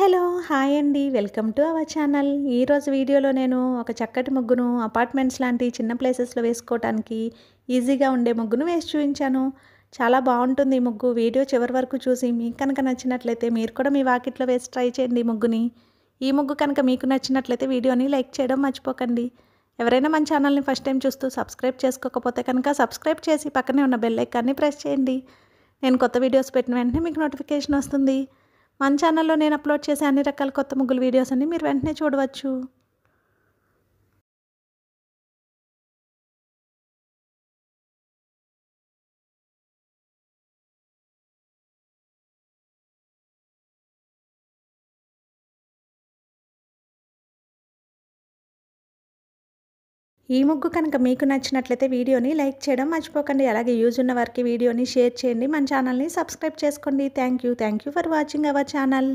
Hello! Hi అండి. Welcome to our channel. ఈరోజు వీడియోలో నేను ఒక చక్కటి ముగ్గును అపార్ట్మెంట్స్ లాంటి చిన్న ప్లేసెస్‌లో వేసుకోవటానికి ఈజీగా ఉండే ముగ్గును వేసి చూయించాను. చాలా బావుంటుంది ఈ ముగ్గు. వీడియో చివరి వరకు చూసి మీకు కనుక నచ్చినట్లయితే మీరు కూడా మీ వాకిట్లో వేసి ట్రై చేయండి ఈ ముగ్గుని. ఈ ముగ్గు కనుక మీకు నచ్చినట్లయితే వీడియోని లైక్ చేయడం మర్చిపోకండి. ఎవరైనా మన ఛానల్‌ని ఫస్ట్ టైం చూస్తూ సబ్స్క్రైబ్ చేసుకోకపోతే కనుక సబ్స్క్రైబ్ చేసి పక్కనే ఉన్న బెల్ ఐకాన్ని ప్రెస్ చేయండి. నేను కొత్త వీడియోస్ పెట్టిన వెంటనే మీకు నోటిఫికేషన్ వస్తుంది. మన ఛానల్లో నేను అప్లోడ్ చేసే అన్ని రకాల కొత్త ముగ్గుల వీడియోస్ అన్ని మీరు వెంటనే చూడవచ్చు. ఈ ముగ్గు కనుక మీకు నచ్చినట్లయితే వీడియోని లైక్ చేయడం మర్చిపోకండి. అలాగే యూజ్ ఉన్న వారికి వీడియోని షేర్ చేయండి. మన ఛానల్ని సబ్స్క్రైబ్ చేసుకోండి. Thank you for watching our channel.